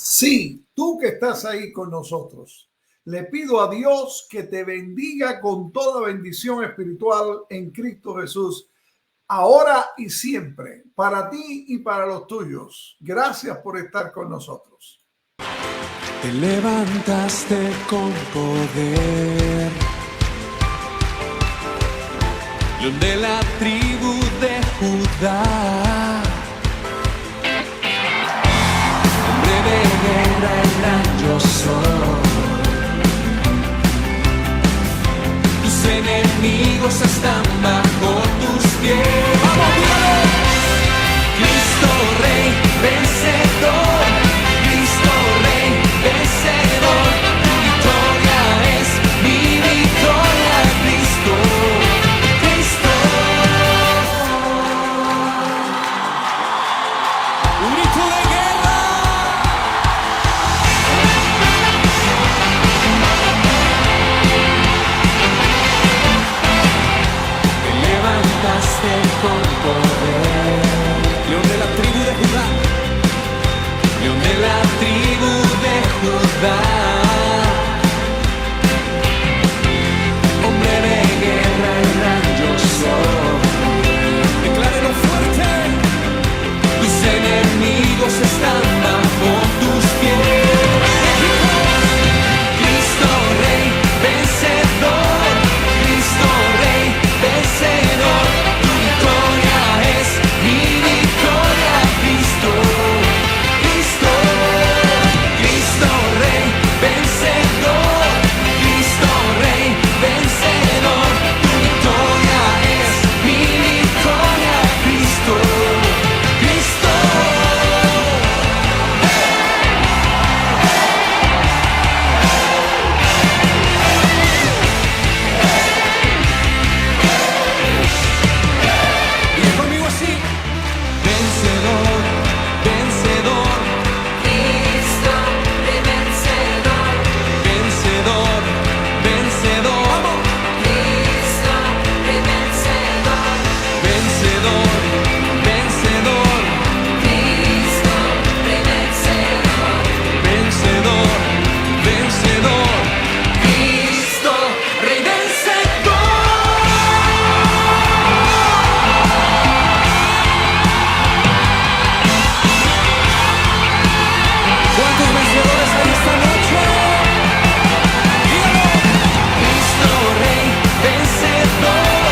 Sí, tú que estás ahí con nosotros, le pido a Dios que te bendiga con toda bendición espiritual en Cristo Jesús, ahora y siempre, para ti y para los tuyos. Gracias por estar con nosotros. Te levantaste con poder, León de la tribu de Judá, hombre de guerra, el gran yo soy. Tus enemigos están bajo tus pies. ¡Vamos, dígalo! Cristo Rey, vencedor. Cristo Rey, vencedor. Tu victoria es mi victoria, Cristo. Cristo. Un grito de guerra. Te levantaste con poder, León de la tribu de Judá, León de la tribu de Judá, hombre de guerra, el gran yo soy. Declárelo fuerte, tus enemigos están bajo tus pies. Cristo Rey, vencedor. Cristo Rey, vencedor. Tu victoria es mi victoria, Cristo. Cristo, Cristo Rey, vencedor. Cristo Rey, vencedor. Tu victoria es mi victoria, Cristo. Cristo. Y conmigo así, vencedor, vencedor, Cristo de vencedor, vencedor, vencedor, vamos, Cristo de vencedor, vencedor, vencedor, Cristo de vencedor, vencedor, vencedor, Cristo Rey vencedor. ¿cuántos vencedores hay esta noche? Dígalo. Cristo Rey vencedor,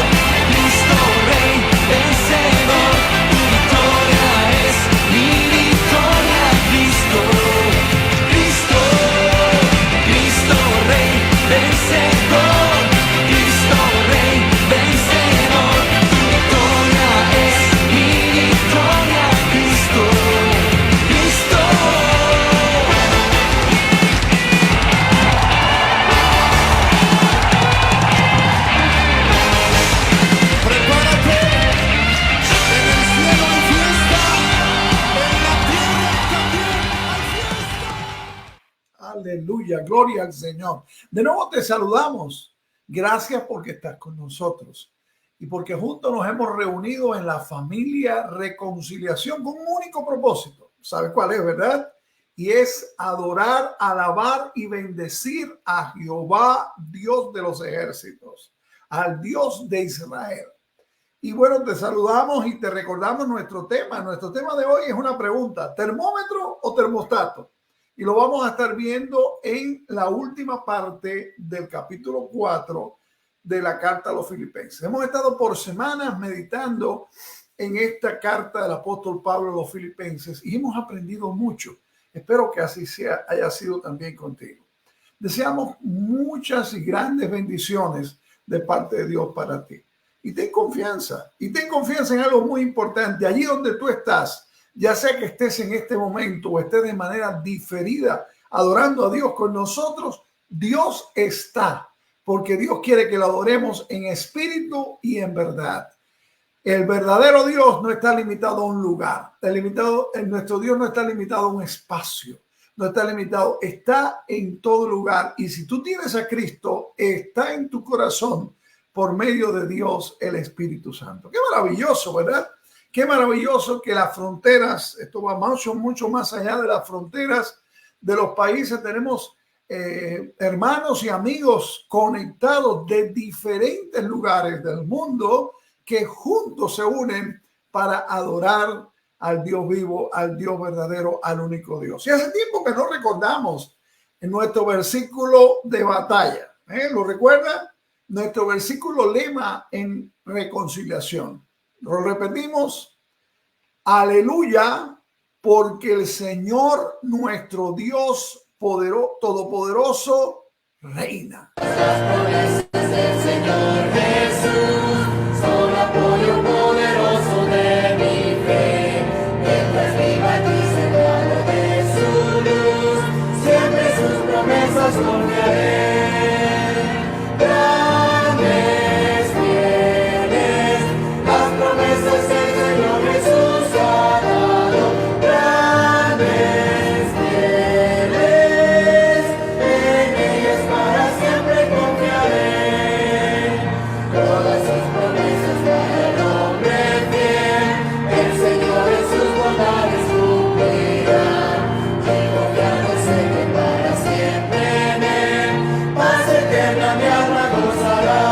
Cristo Rey vencedor, tu victoria es mi victoria, Cristo, Cristo, Cristo Rey vencedor, Cristo Rey vencedor, tu victoria es mi victoria, Cristo, Cristo. Prepárate, en el cielo hay fiesta, en la tierra también hay fiesta. Aleluya, gloria al Señor. De nuevo te saludamos. Gracias porque estás con nosotros y porque juntos nos hemos reunido en la familia Reconciliación con un único propósito. ¿Sabes cuál es, verdad? Y es adorar, alabar y bendecir a Jehová, Dios de los ejércitos, al Dios de Israel. Y bueno, te saludamos y te recordamos nuestro tema. Nuestro tema de hoy es una pregunta: ¿termómetro o termostato? Y lo vamos a estar viendo en la última parte del capítulo 4 de la carta a los Filipenses. Hemos estado por semanas meditando en esta carta del apóstol Pablo a los Filipenses y hemos aprendido mucho. Espero que así sea, haya sido también contigo. Deseamos muchas y grandes bendiciones de parte de Dios para ti. Y ten confianza en algo muy importante. Allí donde tú estás, ya sea que estés en este momento o estés de manera diferida adorando a Dios con nosotros, Dios está, porque Dios quiere que lo adoremos en espíritu y en verdad. El verdadero Dios no está limitado a un lugar. Nuestro Dios no está limitado a un espacio. No está limitado. Está en todo lugar. Y si tú tienes a Cristo, está en tu corazón por medio de Dios, el Espíritu Santo. Qué maravilloso, ¿verdad? Qué maravilloso que las fronteras, esto va mucho, mucho más allá de las fronteras de los países, tenemos hermanos y amigos conectados de diferentes lugares del mundo que juntos se unen para adorar al Dios vivo, al Dios verdadero, al único Dios. Y hace tiempo que no recordamos en nuestro versículo de batalla. ¿Lo recuerdan? Nuestro versículo lema en reconciliación. Lo repetimos. Aleluya, porque el Señor nuestro Dios todopoderoso reina. Las promesas del Señor Jesús son apoyo poderoso de mi fe. Mientras viva Cristo en lado de su luz, siempre sus promesas confiaré. Grandes, fieles, las promesas del Señor Jesús ha dado. Grandes, fieles, en ellas para siempre confiaré. Todas sus promesas para el hombre fiel, el Señor en sus bondades cumplirá. Y confiando sé que para siempre en él, paz eterna mi alma gozará.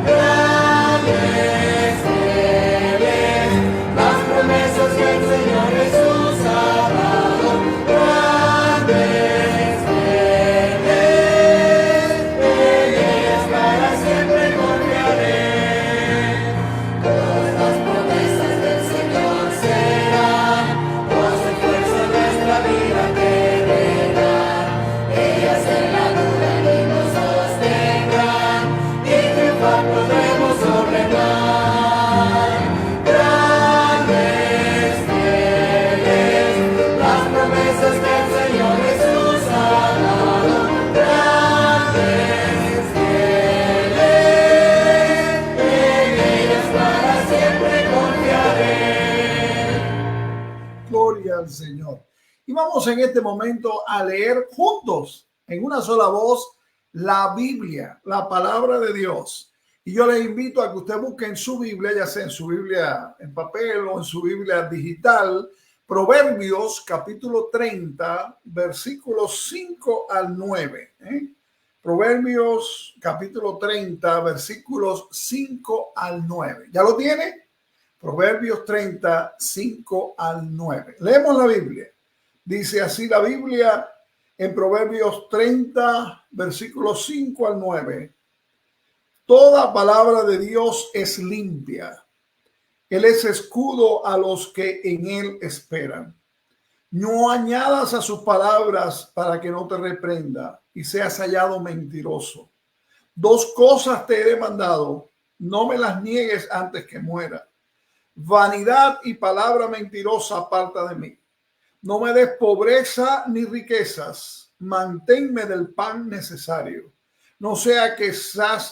Grandes, fieles, las promesas que el Señor Jesús ha dado. Grandes, fieles, en ellas para siempre confiaré. Todas las promesas del Señor serán voz de fuerza en nuestra vida terrenal. Ellas en la duda ni nos sostendrán, y triunfar podremos sobre el mal. Grandes, fieles, las promesas que el Señor Jesús ha dado. Grandes, fieles, en ellas para siempre confiaré. Gloria al Señor. Y vamos en este momento a leer juntos, en una sola voz, la Biblia, la palabra de Dios. Y yo les invito a que usted busque en su Biblia, ya sea en su Biblia en papel o en su Biblia digital, Proverbios capítulo 30, versículos 5 al 9. Proverbios capítulo 30, versículos 5 al 9. ¿Ya lo tiene? Proverbios 30, 5 al 9. Leemos la Biblia. Dice así la Biblia en Proverbios 30, versículos 5 al 9. Toda palabra de Dios es limpia. Él es escudo a los que en él esperan. No añadas a sus palabras para que no te reprenda y seas hallado mentiroso. Dos cosas te he demandado, no me las niegues antes que muera. Vanidad y palabra mentirosa aparta de mí. No me des pobreza ni riquezas, manténme del pan necesario. No sea que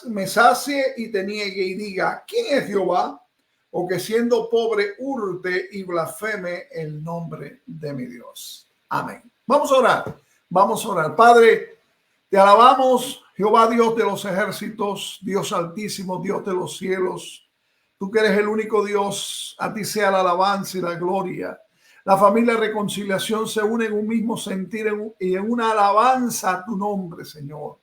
me sacie y te niegue y diga, ¿quién es Jehová? O que siendo pobre hurte y blasfeme el nombre de mi Dios. Amén. Vamos a orar. Vamos a orar. Padre, te alabamos, Jehová Dios de los ejércitos, Dios altísimo, Dios de los cielos. Tú que eres el único Dios, a ti sea la alabanza y la gloria. La familia Reconciliación se une en un mismo sentir y en una alabanza a tu nombre, Señor.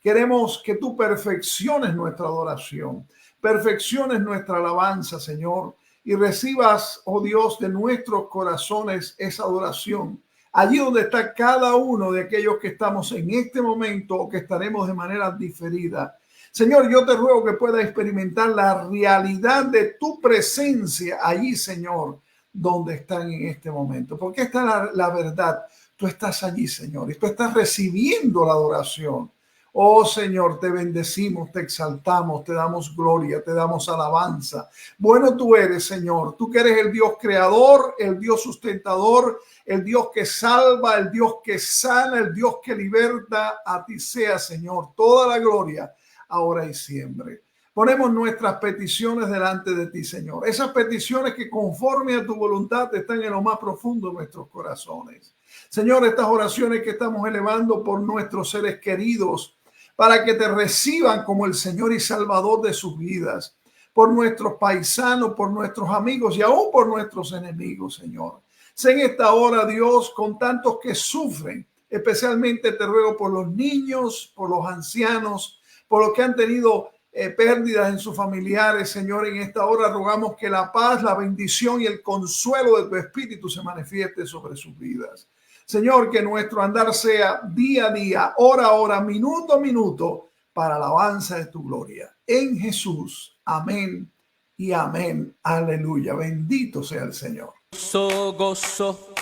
Queremos que tú perfecciones nuestra adoración, perfecciones nuestra alabanza, Señor, y recibas, oh Dios, de nuestros corazones esa adoración. Allí donde está cada uno de aquellos que estamos en este momento o que estaremos de manera diferida. Señor, yo te ruego que pueda experimentar la realidad de tu presencia allí, Señor, donde están en este momento. Porque está la verdad. Tú estás allí, Señor, y tú estás recibiendo la adoración. Oh Señor, te bendecimos, te exaltamos, te damos gloria, te damos alabanza. Bueno tú eres, Señor, tú que eres el Dios creador, el Dios sustentador, el Dios que salva, el Dios que sana, el Dios que liberta. A ti sea, Señor, toda la gloria, ahora y siempre. Ponemos nuestras peticiones delante de ti, Señor. Esas peticiones que conforme a tu voluntad están en lo más profundo de nuestros corazones. Señor, estas oraciones que estamos elevando por nuestros seres queridos, para que te reciban como el Señor y Salvador de sus vidas. por nuestros paisanos, por nuestros amigos y aún por nuestros enemigos, Señor. Sé en esta hora, Dios, con tantos que sufren, especialmente te ruego por los niños, por los ancianos, por los que han tenido pérdidas en sus familiares, Señor. En esta hora rogamos que la paz, la bendición y el consuelo de tu Espíritu se manifieste sobre sus vidas. Señor, que nuestro andar sea día a día, hora a hora, minuto a minuto, para alabanza de tu gloria. En Jesús. Amén y amén. Aleluya. Bendito sea el Señor. Gozo, gozo,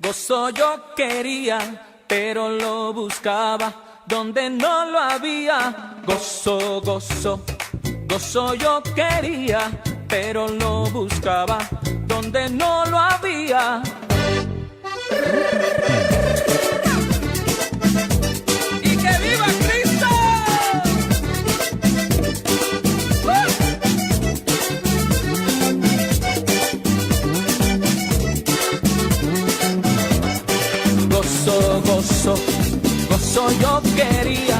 gozo yo quería, pero lo buscaba donde no lo había. Gozo, gozo, gozo yo quería, pero lo buscaba donde no lo había. ¡Y que viva Cristo! Gozo, gozo, gozo yo quería,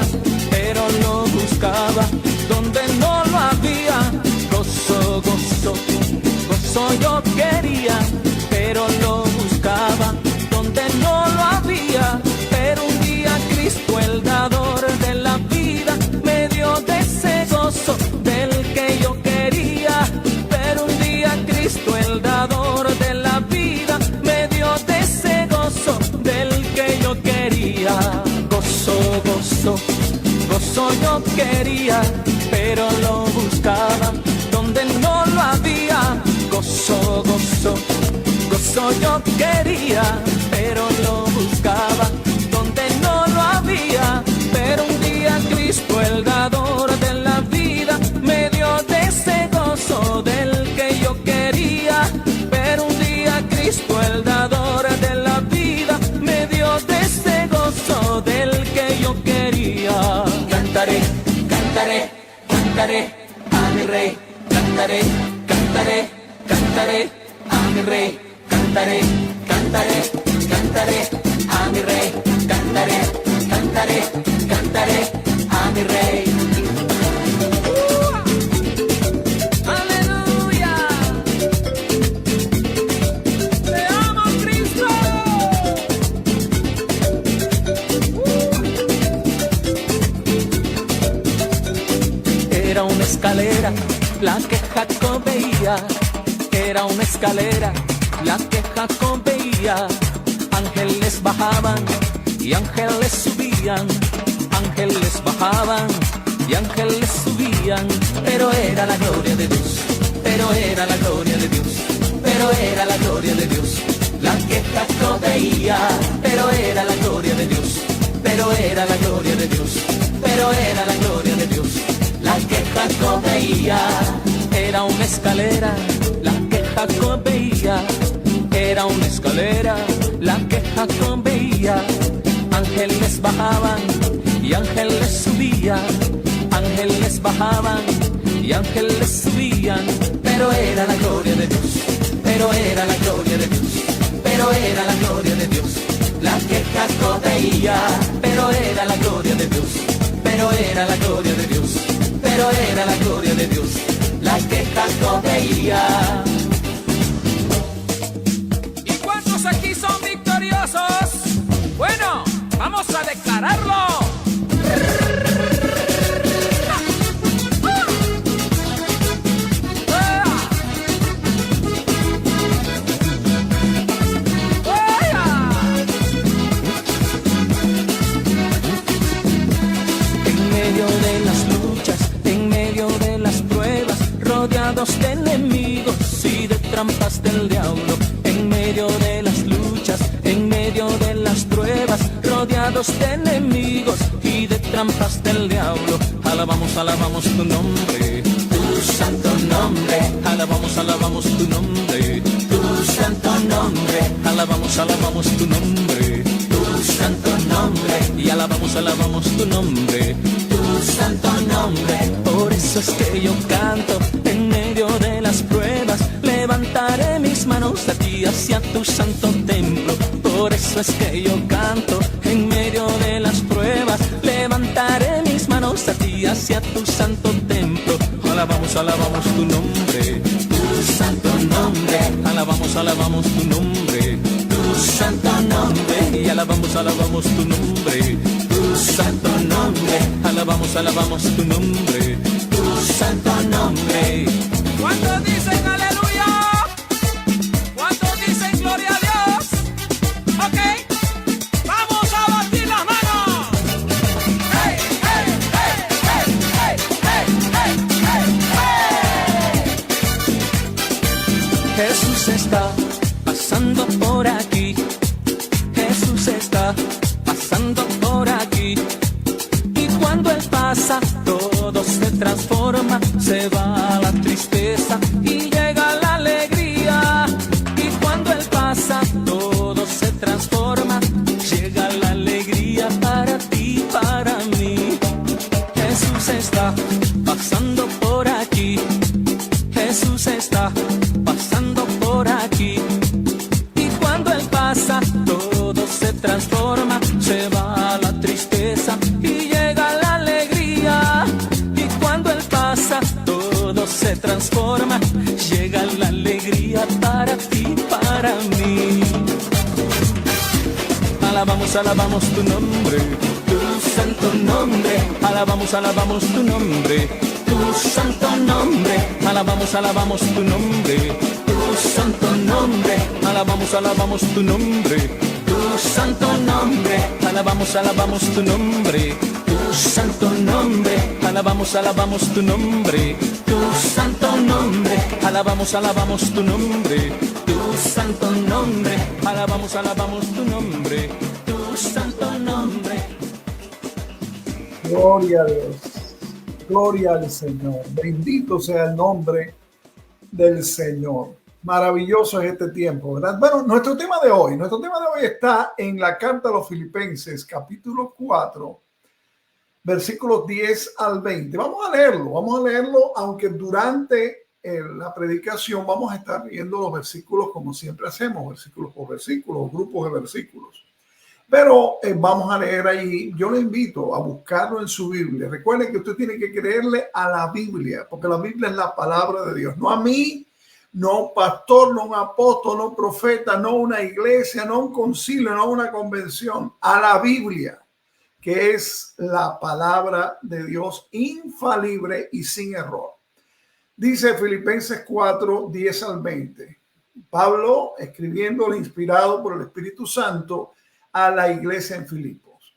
pero lo buscaba donde no lo había. Gozo, gozo, gozo yo quería, pero lo buscaba donde no lo había. Pero un día Cristo, el dador de la vida, me dio de ese gozo del que yo quería. Pero un día Cristo, el dador de la vida, me dio de ese gozo del que yo quería. Gozo, gozo, gozo yo quería, pero lo buscaba donde no lo había. Gozo, gozo, gozo yo quería, pero lo buscaba donde no lo había. Pero un día Cristo, el dador de la vida, me dio de ese gozo del que yo quería. Pero un día Cristo, el dador de la vida, me dio de ese gozo del que yo quería. Cantaré, cantaré, cantaré a mi rey. Cantaré, cantaré, cantaré a mi rey. Cantaré, cantaré, cantaré a mi rey. Cantaré, cantaré, cantaré a mi rey. ¡Aleluya! ¡Te amo, Cristo! Era una escalera la que Jacob veía. Era una escalera la que Jacob veía. Ángeles bajaban y ángeles subían. Ángeles bajaban y ángeles subían. Pero era la gloria de Dios. Pero era la gloria de Dios. Pero era la gloria de Dios la que Jacob veía. Pero era la gloria de Dios. Pero era la gloria de Dios. Pero era la gloria de Dios la que Jacob veía. Era una escalera la que Jacob veía. Era una escalera la que Jacob veía. Ángeles bajaban y ángeles subían. Ángeles bajaban y ángeles subían. Pero era la gloria de Dios. Pero era la gloria de Dios. Pero era la gloria de Dios la que Jacob veía. Pero era la gloria de Dios. Pero era la gloria de Dios. Pero era la gloria de Dios la que Jacob veía. ¿Y cuántos aquí son victoriosos? Bueno, vamos a declararlo. En medio de las luchas, en medio de las pruebas, rodeados de enemigos y de trampas del diablo. En medio de las luchas, en medio de las pruebas, rodeados de enemigos y de trampas del diablo. Alabamos, alabamos tu nombre, tu santo nombre. Alabamos, alabamos tu nombre, tu santo nombre. Alabamos, alabamos tu nombre, tu santo nombre. Y alabamos, alabamos tu nombre, tu santo nombre. Por eso es que yo canto en medio de las pruebas. Levantaré mis manos a ti hacia tu santo templo. Por eso es que yo canto en medio de las pruebas. Levantaré mis manos a ti hacia tu santo templo. alabamos, alabamos tu nombre, tu santo nombre. Alabamos, alabamos tu nombre, tu santo nombre. Y alabamos, alabamos tu nombre, tu santo nombre. Alabamos, alabamos tu nombre, tu santo nombre. ¿Cuántos dicen aleluya? ¿Cuántos dicen gloria a Dios? Ok, vamos a batir las manos. Hey, hey, hey, hey, hey, hey, hey, hey, hey. Jesús está pasando por aquí. Jesús está pasando por aquí. Y cuando Él pasa, todo se transforma. Se va la tristeza y llega la alegría. Y cuando Él pasa, todo se transforma. Llega la alegría para ti, para mí. Jesús está pasando por aquí. Jesús está pasando por aquí. Y cuando Él pasa, todo se transforma. Se va la tristeza y llega la alegría. Y cuando Él pasa, todo se transforma. Llega la alegría para ti, para mí. Alabamos, alabamos tu nombre, tu santo nombre. Alabamos, alabamos tu nombre, tu santo nombre. Alabamos, alabamos tu nombre, tu santo nombre. Alabamos, alabamos tu nombre, tu santo nombre. Alabamos, alabamos tu nombre, tu santo nombre. Alabamos, alabamos tu nombre, tu santo nombre. Alabamos, alabamos tu nombre, tu santo nombre. Alabamos, alabamos tu nombre, tu santo nombre. Gloria a Dios. Gloria al Señor. Bendito sea el nombre del Señor. Maravilloso es este tiempo, ¿verdad? Bueno, nuestro tema de hoy está en la carta a los Filipenses, capítulo 4, versículos 10 al 20. Vamos a leerlo, aunque durante la predicación vamos a estar viendo los versículos como siempre hacemos, versículos por versículos, grupos de versículos. Pero vamos a leer ahí. Yo le invito a buscarlo en su Biblia. Recuerden que usted tiene que creerle a la Biblia, porque la Biblia es la palabra de Dios, no a mí, no un pastor, no un apóstol, no un profeta, no una iglesia, no un concilio, no una convención, a la Biblia, que es la palabra de Dios infalible y sin error. Dice Filipenses 4, 10 al 20. Pablo escribiéndole inspirado por el Espíritu Santo a la iglesia en Filipos.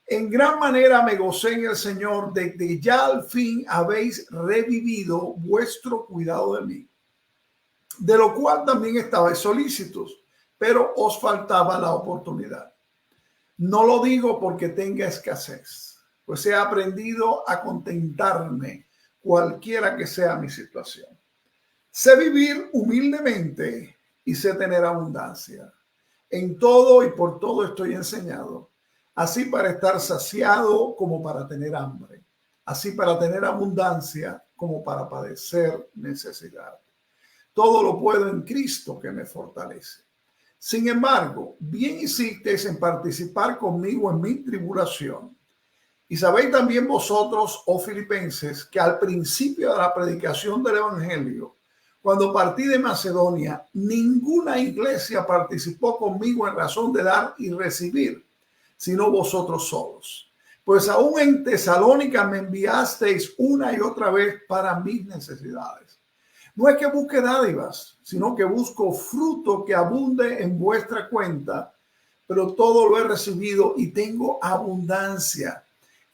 En gran manera me gocé en el Señor de que ya al fin habéis revivido vuestro cuidado de mí, de lo cual también estabais solícitos, pero os faltaba la oportunidad. No lo digo porque tenga escasez, pues he aprendido a contentarme cualquiera que sea mi situación. Sé vivir humildemente y sé tener abundancia. En todo y por todo estoy enseñado, así para estar saciado como para tener hambre, así para tener abundancia como para padecer necesidad. Todo lo puedo en Cristo que me fortalece. Sin embargo, bien hicisteis en participar conmigo en mi tribulación. Y sabéis también vosotros, oh Filipenses, que al principio de la predicación del Evangelio, cuando partí de Macedonia, ninguna iglesia participó conmigo en razón de dar y recibir, sino vosotros solos. Pues aún en Tesalónica me enviasteis una y otra vez para mis necesidades. No es que busque dádivas, sino que busco fruto que abunde en vuestra cuenta, pero todo lo he recibido y tengo abundancia.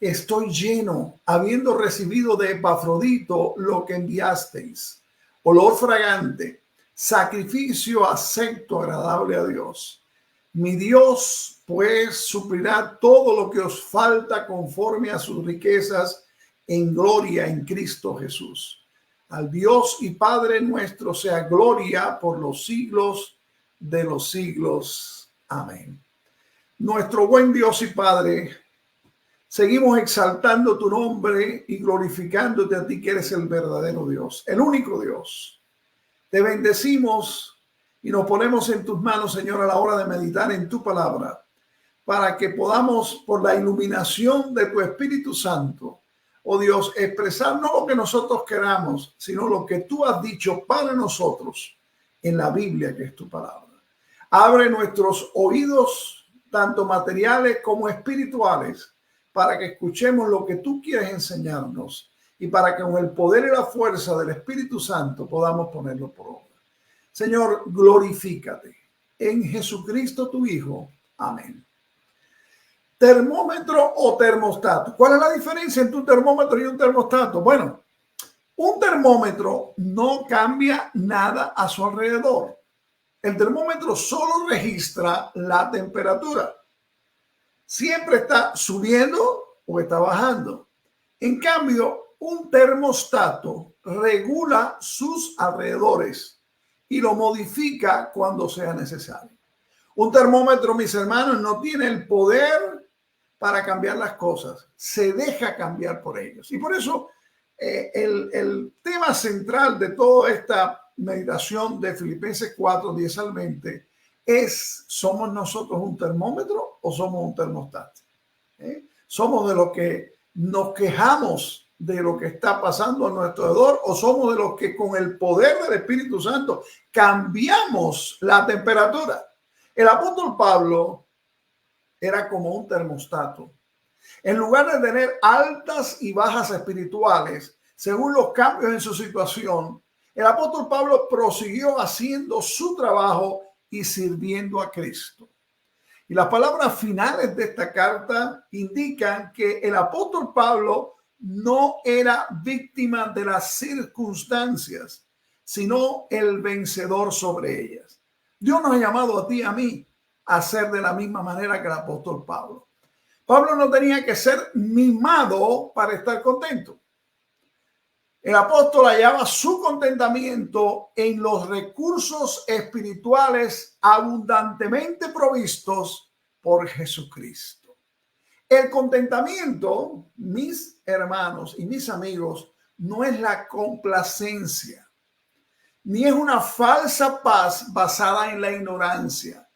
Estoy lleno, habiendo recibido de Epafrodito lo que enviasteis, olor fragante, sacrificio acepto, agradable a Dios. Mi Dios, pues, suplirá todo lo que os falta conforme a sus riquezas en gloria en Cristo Jesús. Al Dios y Padre nuestro sea gloria por los siglos de los siglos. Amén. Nuestro buen Dios y Padre, seguimos exaltando tu nombre y glorificándote a ti, que eres el verdadero Dios, el único Dios. Te bendecimos y nos ponemos en tus manos, Señor, a la hora de meditar en tu palabra, para que podamos, por la iluminación de tu Espíritu Santo, oh Dios, expresar no lo que nosotros queramos, sino lo que tú has dicho para nosotros en la Biblia, que es tu palabra. Abre nuestros oídos, tanto materiales como espirituales, para que escuchemos lo que tú quieres enseñarnos y para que con el poder y la fuerza del Espíritu Santo podamos ponerlo por obra. Señor, glorifícate en Jesucristo tu Hijo. Amén. ¿Termómetro o termostato? ¿Cuál es la diferencia entre un termómetro y un termostato? Bueno, un termómetro no cambia nada a su alrededor. El termómetro solo registra la temperatura. Siempre está subiendo o está bajando. En cambio, un termostato regula sus alrededores y lo modifica cuando sea necesario. Un termómetro, mis hermanos, no tiene el poder para cambiar las cosas. Se deja cambiar por ellos. Y por eso el tema central de toda esta meditación de Filipenses 4, 10 al 20 es: ¿somos nosotros un termómetro o somos un termostato? ¿Somos de los que nos quejamos de lo que está pasando a nuestro alrededor o somos de los que con el poder del Espíritu Santo cambiamos la temperatura? El apóstol Pablo era como un termostato. En lugar de tener altas y bajas espirituales según los cambios en su situación, el apóstol Pablo prosiguió haciendo su trabajo y sirviendo a Cristo. Y las palabras finales de esta carta indican que el apóstol Pablo no era víctima de las circunstancias, sino el vencedor sobre ellas. Dios nos ha llamado a ti y a mí a ser de la misma manera que el apóstol Pablo. Pablo no tenía que ser mimado para estar contento. El apóstol hallaba su contentamiento en los recursos espirituales abundantemente provistos por Jesucristo. El contentamiento, mis hermanos y mis amigos, no es la complacencia, ni es una falsa paz basada en la ignorancia.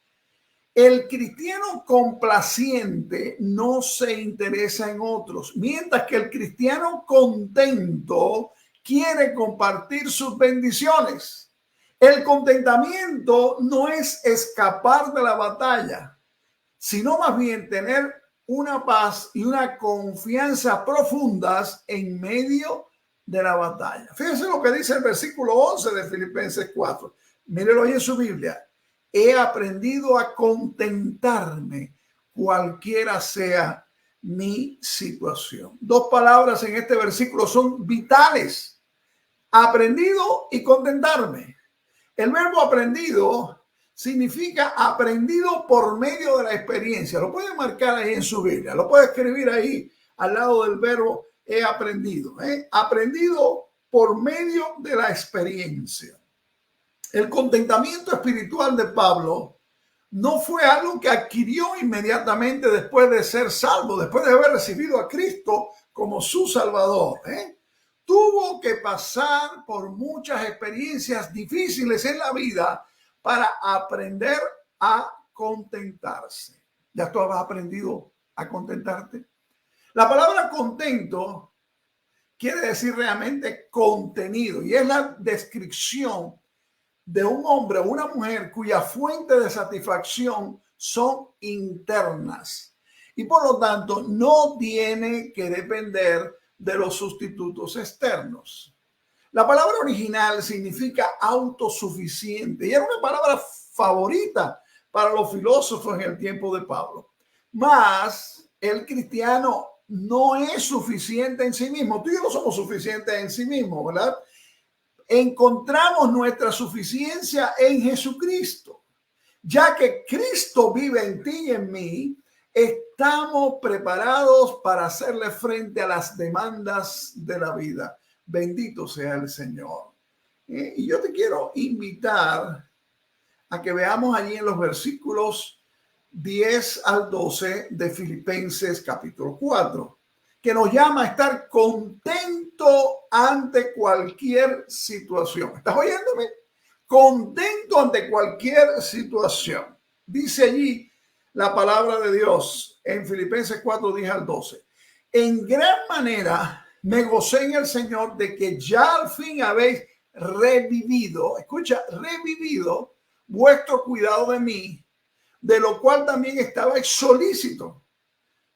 El cristiano complaciente no se interesa en otros, mientras que el cristiano contento quiere compartir sus bendiciones. El contentamiento no es escapar de la batalla, sino más bien tener una paz y una confianza profundas en medio de la batalla. Fíjense lo que dice el versículo 11 de Filipenses 4. Mírelo ahí en su Biblia. He aprendido a contentarme cualquiera sea mi situación. Dos palabras en este versículo son vitales: aprendido y contentarme. El verbo aprendido significa aprendido por medio de la experiencia. Lo puede marcar ahí en su Biblia, lo puede escribir ahí al lado del verbo he aprendido. Aprendido por medio de la experiencia. El contentamiento espiritual de Pablo no fue algo que adquirió inmediatamente después de ser salvo, después de haber recibido a Cristo como su Salvador. Tuvo que pasar por muchas experiencias difíciles en la vida para aprender a contentarse. ¿Ya tú has aprendido a contentarte? La palabra contento quiere decir realmente contenido y es la descripción de un hombre o una mujer cuya fuente de satisfacción son internas y por lo tanto no tiene que depender de los sustitutos externos. La palabra original significa autosuficiente y era una palabra favorita para los filósofos en el tiempo de Pablo. Mas el cristiano no es suficiente en sí mismo. Tú y yo no somos suficientes en sí mismos, ¿verdad? Encontramos nuestra suficiencia en Jesucristo. Ya que Cristo vive en ti y en mí, estamos preparados para hacerle frente a las demandas de la vida. Bendito sea el Señor. Y yo te quiero invitar a que veamos allí en los versículos 10 al 12 de Filipenses capítulo 4, que nos llama a estar contento ante cualquier situación. ¿Estás oyéndome? Contento ante cualquier situación. Dice allí la palabra de Dios en Filipenses 4, 10 al 12. En gran manera Me gocé en el Señor de que ya al fin habéis revivido, escucha, revivido vuestro cuidado de mí, de lo cual también estabais solícito,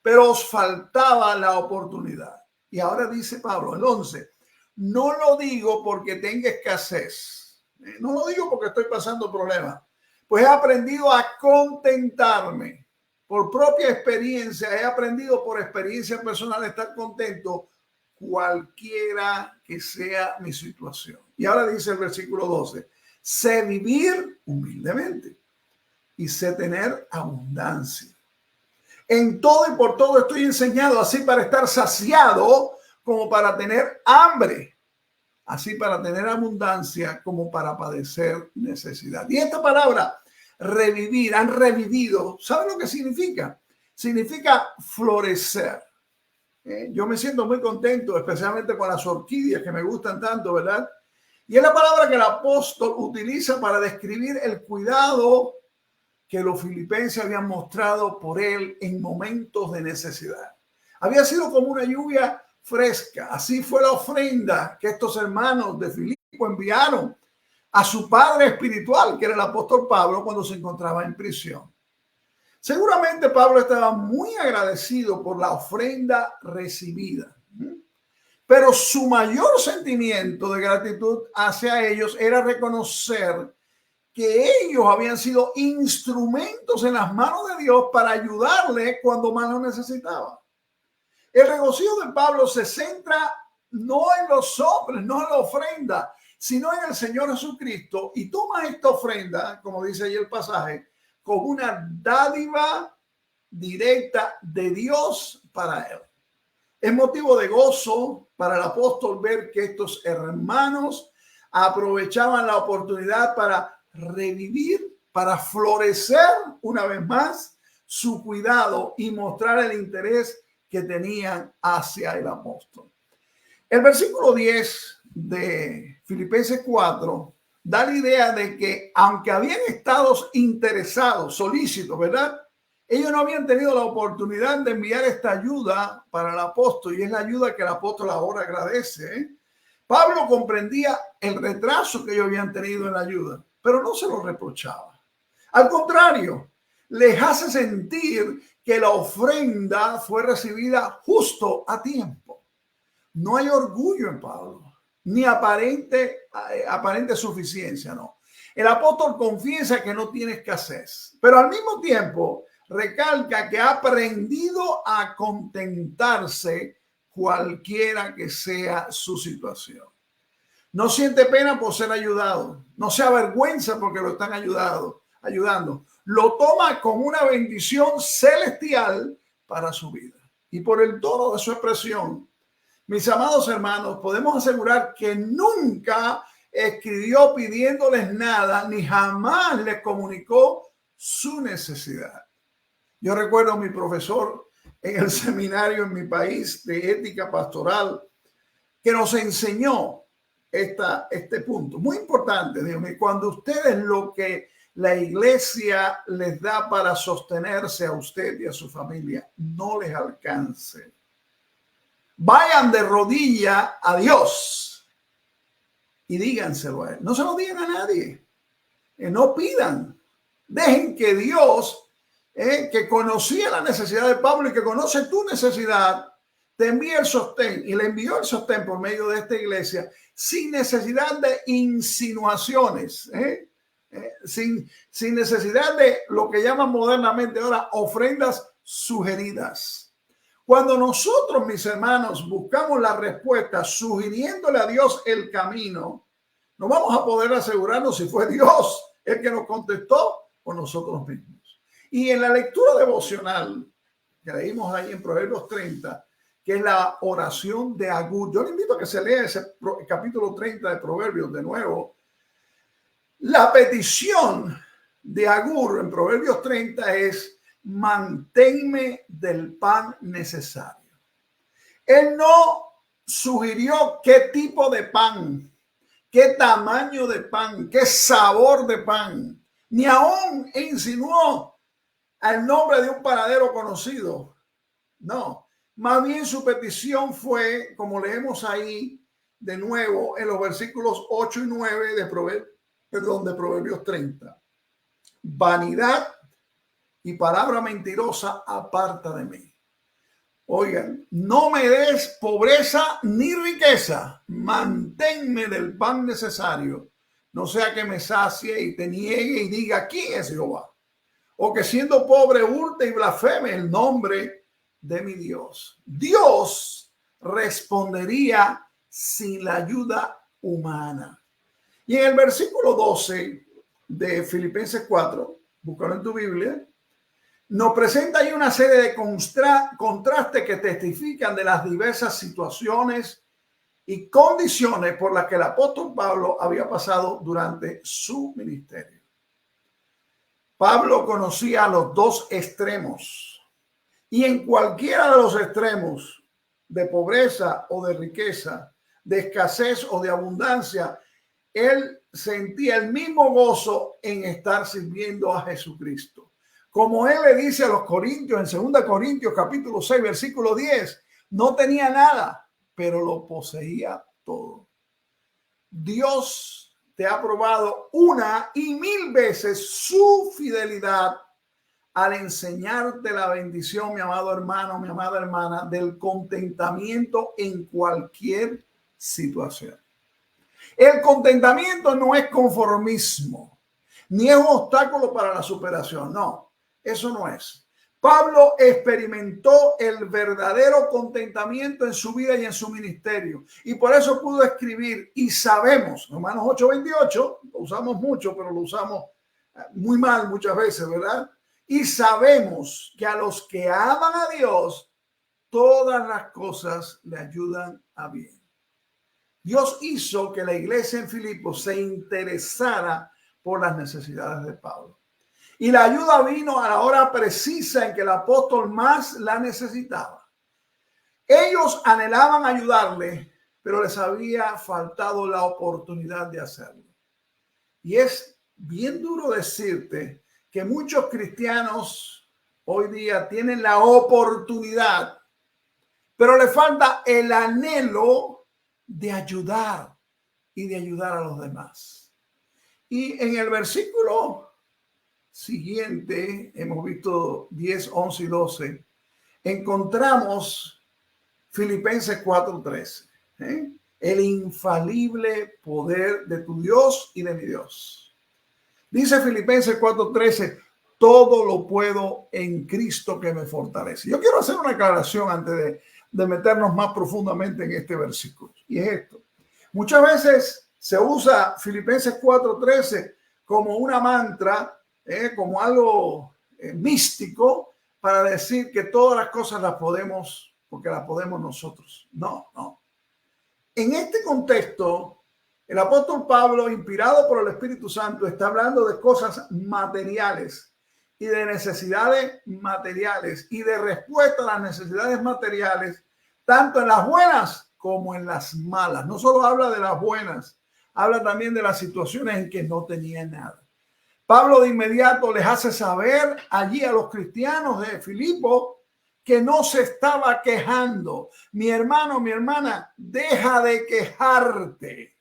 pero os faltaba la oportunidad. Y ahora dice Pablo, el 11, no lo digo porque tenga escasez, no lo digo porque estoy pasando problemas, pues he aprendido a contentarme. Por propia experiencia, he aprendido por experiencia personal a estar contento cualquiera que sea mi situación. Y ahora dice el versículo 12, sé vivir humildemente y sé tener abundancia. En todo y por todo estoy enseñado, así para estar saciado como para tener hambre, así para tener abundancia como para padecer necesidad. Y esta palabra, revivir, han revivido, ¿saben lo que significa? Significa florecer. Yo me siento muy contento, especialmente con las orquídeas que me gustan tanto, ¿verdad? Y es la palabra que el apóstol utiliza para describir el cuidado que los filipenses habían mostrado por él en momentos de necesidad. Había sido como una lluvia fresca. Así fue la ofrenda que estos hermanos de Filipo enviaron a su padre espiritual, que era el apóstol Pablo, cuando se encontraba en prisión. Seguramente Pablo estaba muy agradecido por la ofrenda recibida, pero su mayor sentimiento de gratitud hacia ellos era reconocer que ellos habían sido instrumentos en las manos de Dios para ayudarle cuando más lo necesitaba. El regocijo de Pablo se centra no en los hombres, no en la ofrenda, sino en el Señor Jesucristo, y toma esta ofrenda, como dice ahí el pasaje, como una dádiva directa de Dios para él. Es motivo de gozo para el apóstol ver que estos hermanos aprovechaban la oportunidad para revivir, para florecer una vez más su cuidado y mostrar el interés que tenían hacia el apóstol. El versículo 10 de Filipenses 4 da la idea de que aunque habían estado interesados, solícitos, ¿verdad? Ellos no habían tenido la oportunidad de enviar esta ayuda para el apóstol, y es la ayuda que el apóstol ahora agradece. Pablo comprendía el retraso que ellos habían tenido en la ayuda, pero no se lo reprochaba. Al contrario, les hace sentir que la ofrenda fue recibida justo a tiempo. No hay orgullo en Pablo, ni aparente suficiencia, no. El apóstol confiesa que no tiene escasez, pero al mismo tiempo recalca que ha aprendido a contentarse cualquiera que sea su situación. No siente pena por ser ayudado, no se avergüenza porque lo están ayudando. Lo toma como una bendición celestial para su vida. Y por el tono de su expresión, mis amados hermanos, podemos asegurar que nunca escribió pidiéndoles nada, ni jamás les comunicó su necesidad. Yo recuerdo a mi profesor en el seminario en mi país de ética pastoral que nos enseñó este punto. Muy importante, Dios mío, cuando ustedes lo que la iglesia les da para sostenerse a usted y a su familia no les alcance, vayan de rodilla a Dios y díganselo a él. No se lo digan a nadie. No pidan. Dejen que Dios, que conocía la necesidad de Pablo y que conoce tu necesidad, te envía el sostén, y le envió el sostén por medio de esta iglesia sin necesidad de insinuaciones, sin necesidad de lo que llaman modernamente ahora ofrendas sugeridas. Cuando nosotros, mis hermanos, buscamos la respuesta sugiriéndole a Dios el camino, no vamos a poder asegurarnos si fue Dios el que nos contestó o nosotros mismos. Y en la lectura devocional que leímos ahí en Proverbios 30, que es la oración de Agur, yo le invito a que se lea ese capítulo 30 de Proverbios de nuevo. La petición de Agur en Proverbios 30 es: manténme del pan necesario. Él no sugirió qué tipo de pan, qué tamaño de pan, qué sabor de pan, ni aún insinuó el nombre de un panadero conocido. No, Más bien su petición fue, como leemos ahí de nuevo en los versículos 8 y 9 de Proverbios 30. Vanidad y palabra mentirosa aparta de mí. Oigan, no me des pobreza ni riqueza, manténme del pan necesario, no sea que me sacie y te niegue y diga quién es Jehová, o que siendo pobre hurte y blasfeme el nombre de mi Dios. Dios respondería sin la ayuda humana. Y en el versículo 12 de Filipenses 4, búscalo en tu Biblia, nos presenta ahí una serie de contrastes que testifican de las diversas situaciones y condiciones por las que el apóstol Pablo había pasado durante su ministerio. Pablo conocía los dos extremos y en cualquiera de los extremos de pobreza o de riqueza, de escasez o de abundancia, él sentía el mismo gozo en estar sirviendo a Jesucristo. Como él le dice a los corintios en 2 Corintios capítulo 6 versículo 10, no tenía nada, pero lo poseía todo. Dios te ha probado una y mil veces su fidelidad al enseñarte la bendición, mi amado hermano, mi amada hermana, del contentamiento en cualquier situación. El contentamiento no es conformismo, ni es un obstáculo para la superación, no. Eso no es. Pablo experimentó el verdadero contentamiento en su vida y en su ministerio. Y por eso pudo escribir, y sabemos, Romanos 8:28, lo usamos mucho, pero lo usamos muy mal muchas veces, ¿verdad? Y sabemos que a los que aman a Dios, todas las cosas le ayudan a bien. Dios hizo que la iglesia en Filipos se interesara por las necesidades de Pablo. Y la ayuda vino a la hora precisa en que el apóstol más la necesitaba. Ellos anhelaban ayudarle, pero les había faltado la oportunidad de hacerlo. Y es bien duro decirte que muchos cristianos hoy día tienen la oportunidad, pero le falta el anhelo de ayudar y de ayudar a los demás. Y en el versículo siguiente, hemos visto 10, 11 y 12, encontramos Filipenses 4:13, el infalible poder de tu Dios y de mi Dios. Dice Filipenses 4:13, todo lo puedo en Cristo que me fortalece. Yo quiero hacer una aclaración antes de meternos más profundamente en este versículo, y es esto. Muchas veces se usa Filipenses 4:13 como una mantra, como algo místico para decir que todas las cosas las podemos porque las podemos nosotros. No. En este contexto, el apóstol Pablo, inspirado por el Espíritu Santo, está hablando de cosas materiales y de necesidades materiales y de respuesta a las necesidades materiales, tanto en las buenas como en las malas. No solo habla de las buenas, habla también de las situaciones en que no tenía nada. Pablo de inmediato les hace saber allí a los cristianos de Filipo que no se estaba quejando. Mi hermano, mi hermana, deja de quejarte.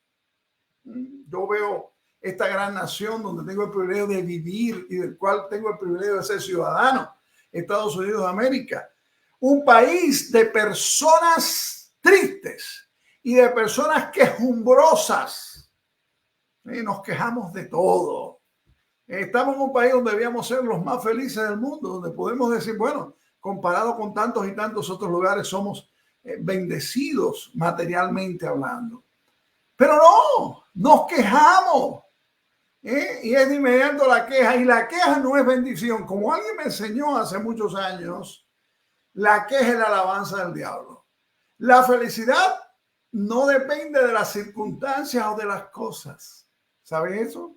Yo veo esta gran nación donde tengo el privilegio de vivir y del cual tengo el privilegio de ser ciudadano, Estados Unidos de América. Un país de personas tristes y de personas quejumbrosas. Nos quejamos de todo. Estamos en un país donde debíamos ser los más felices del mundo, donde podemos decir, bueno, comparado con tantos y tantos otros lugares, somos bendecidos materialmente hablando. Pero no, nos quejamos. Y es de inmediato la queja. Y la queja no es bendición. Como alguien me enseñó hace muchos años, la queja es la alabanza del diablo. La felicidad no depende de las circunstancias o de las cosas. ¿Sabes eso?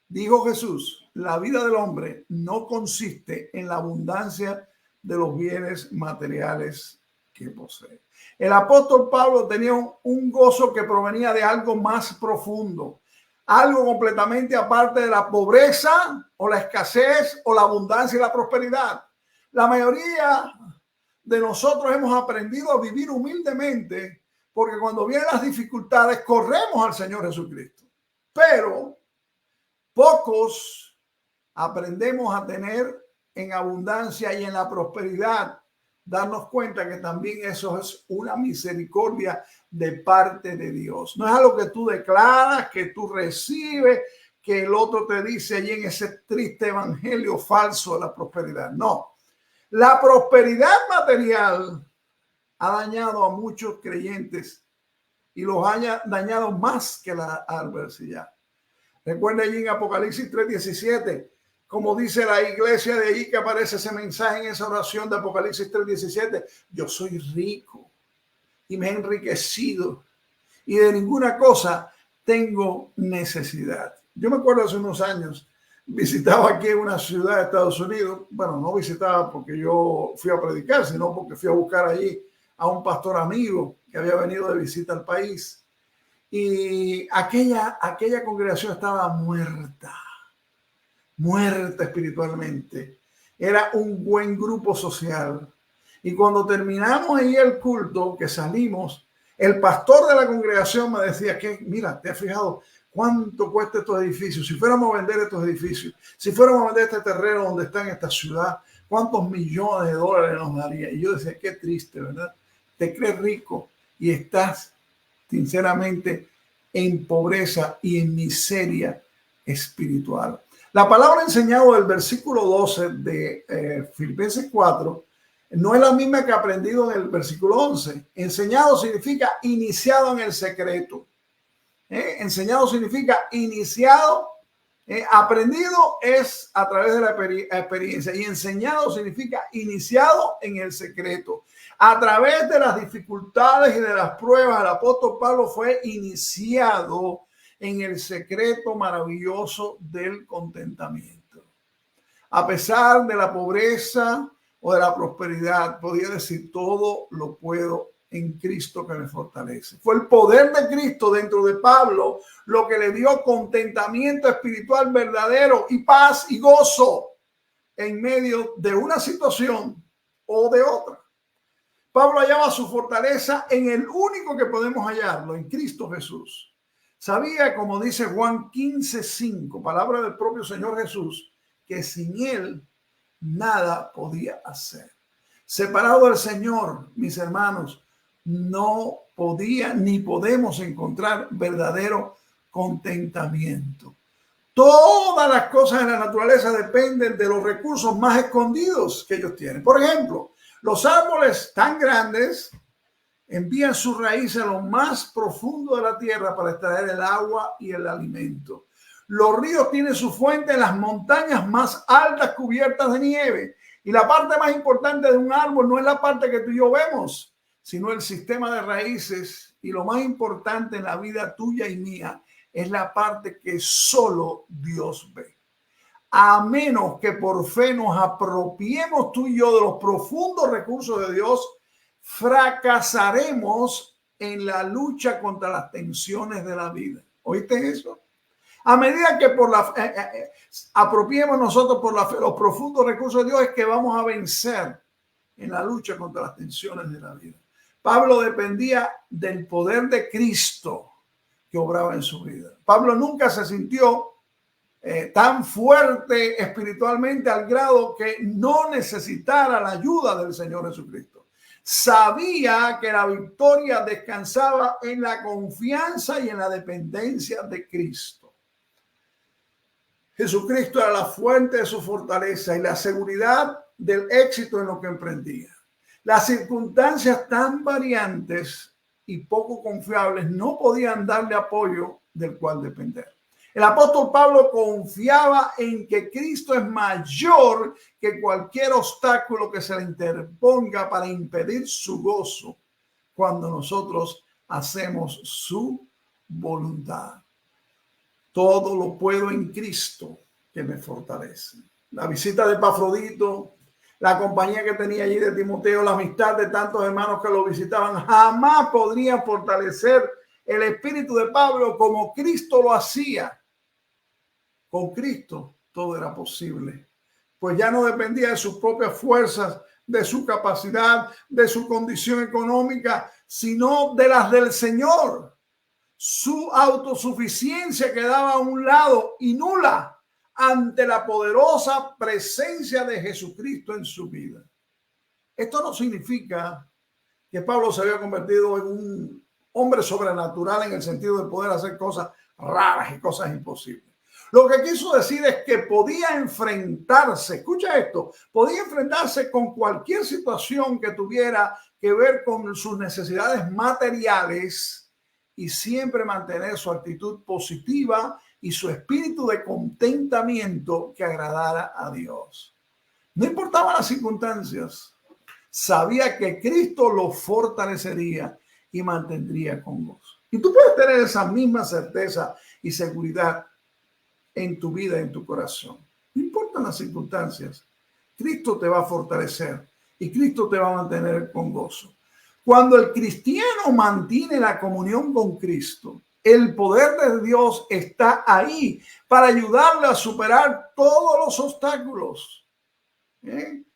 Dijo Jesús, la vida del hombre no consiste en la abundancia de los bienes materiales que posee. El apóstol Pablo tenía un gozo que provenía de algo más profundo, algo completamente aparte de la pobreza o la escasez o la abundancia y la prosperidad. La mayoría de nosotros hemos aprendido a vivir humildemente, porque cuando vienen las dificultades corremos al Señor Jesucristo. Pero pocos aprendemos a tener en abundancia y en la prosperidad, darnos cuenta que también eso es una misericordia de parte de Dios. No es algo que tú declaras, que tú recibes, que el otro te dice allí en ese triste evangelio falso de la prosperidad. No, la prosperidad material ha dañado a muchos creyentes y los ha dañado más que la adversidad. Recuerda allí en Apocalipsis 3:17, como dice la iglesia de allí, que aparece ese mensaje en esa oración de Apocalipsis 3:17, yo soy rico y me he enriquecido y de ninguna cosa tengo necesidad. Yo me acuerdo hace unos años, visitaba aquí en una ciudad de Estados Unidos. Bueno, no visitaba porque yo fui a predicar, sino porque fui a buscar allí a un pastor amigo que había venido de visita al país. Y aquella congregación estaba muerta espiritualmente. Era un buen grupo social. Y cuando terminamos ahí el culto, que salimos, el pastor de la congregación me decía que, mira, ¿te has fijado cuánto cuesta estos edificios? Si fuéramos a vender estos edificios, si fuéramos a vender este terreno donde está en esta ciudad, ¿cuántos millones de dólares nos daría? Y yo decía, qué triste, ¿verdad? Te crees rico y estás sinceramente en pobreza y en miseria espiritual. La palabra enseñado del versículo 12 de Filipenses 4 no es la misma que aprendido en el versículo 11. Enseñado significa iniciado en el secreto. Enseñado significa iniciado. Aprendido es a través de la experiencia, y enseñado significa iniciado en el secreto. A través de las dificultades y de las pruebas, el apóstol Pablo fue iniciado en el secreto maravilloso del contentamiento. A pesar de la pobreza o de la prosperidad, podía decir, todo lo puedo en Cristo que me fortalece. Fue el poder de Cristo dentro de Pablo lo que le dio contentamiento espiritual verdadero y paz y gozo en medio de una situación o de otra. Pablo hallaba su fortaleza en el único que podemos hallarlo, en Cristo Jesús. Sabía, como dice Juan 15:5, palabra del propio Señor Jesús, que sin él nada podía hacer. Separado del Señor, mis hermanos, no podía ni podemos encontrar verdadero contentamiento. Todas las cosas en la naturaleza dependen de los recursos más escondidos que ellos tienen. Por ejemplo, los árboles tan grandes envían sus raíces a lo más profundo de la tierra para extraer el agua y el alimento. Los ríos tienen su fuente en las montañas más altas cubiertas de nieve. Y la parte más importante de un árbol no es la parte que tú y yo vemos, sino el sistema de raíces. Y lo más importante en la vida tuya y mía es la parte que solo Dios ve. A menos que por fe nos apropiemos tú y yo de los profundos recursos de Dios, fracasaremos en la lucha contra las tensiones de la vida. ¿Oíste eso? A medida que apropiemos nosotros por la fe los profundos recursos de Dios, es que vamos a vencer en la lucha contra las tensiones de la vida. Pablo dependía del poder de Cristo que obraba en su vida. Pablo nunca se sintió tan fuerte espiritualmente al grado que no necesitara la ayuda del Señor Jesucristo. Sabía que la victoria descansaba en la confianza y en la dependencia de Cristo. Jesucristo era la fuente de su fortaleza y la seguridad del éxito en lo que emprendía. Las circunstancias tan variantes y poco confiables no podían darle apoyo del cual depender. El apóstol Pablo confiaba en que Cristo es mayor que cualquier obstáculo que se le interponga para impedir su gozo cuando nosotros hacemos su voluntad. Todo lo puedo en Cristo que me fortalece. La visita de Epafrodito, la compañía que tenía allí de Timoteo, la amistad de tantos hermanos que lo visitaban, jamás podrían fortalecer el espíritu de Pablo como Cristo lo hacía. Con Cristo todo era posible, pues ya no dependía de sus propias fuerzas de su capacidad, de su condición económica, sino de las del Señor. Su autosuficiencia quedaba a un lado y nula ante la poderosa presencia de Jesucristo en su vida. Esto no significa que Pablo se había convertido en un hombre sobrenatural en el sentido de poder hacer cosas raras y cosas imposibles. Lo que quiso decir es que podía enfrentarse, escucha esto, podía enfrentarse con cualquier situación que tuviera que ver con sus necesidades materiales y siempre mantener su actitud positiva y su espíritu de contentamiento que agradara a Dios. No importaban las circunstancias, sabía que Cristo lo fortalecería y mantendría con gozo. Y tú puedes tener esa misma certeza y seguridad en tu vida, en tu corazón. No importan las circunstancias, Cristo te va a fortalecer y Cristo te va a mantener con gozo. Cuando el cristiano mantiene la comunión con Cristo, el poder de Dios está ahí para ayudarle a superar todos los obstáculos.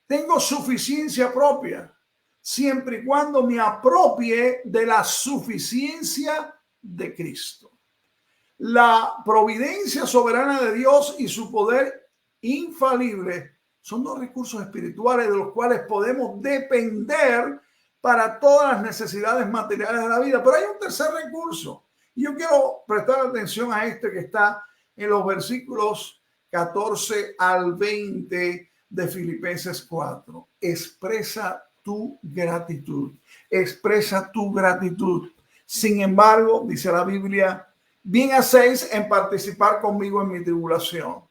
Tengo suficiencia propia, siempre y cuando me apropie de la suficiencia de Cristo. La providencia soberana de Dios y su poder infalible son dos recursos espirituales de los cuales podemos depender para todas las necesidades materiales de la vida. Pero hay un tercer recurso y yo quiero prestar atención a este que está en los versículos 14 al 20 de Filipenses 4. Expresa tu gratitud. Expresa tu gratitud. Sin embargo, dice la Biblia, bien hacéis en participar conmigo en mi tribulación.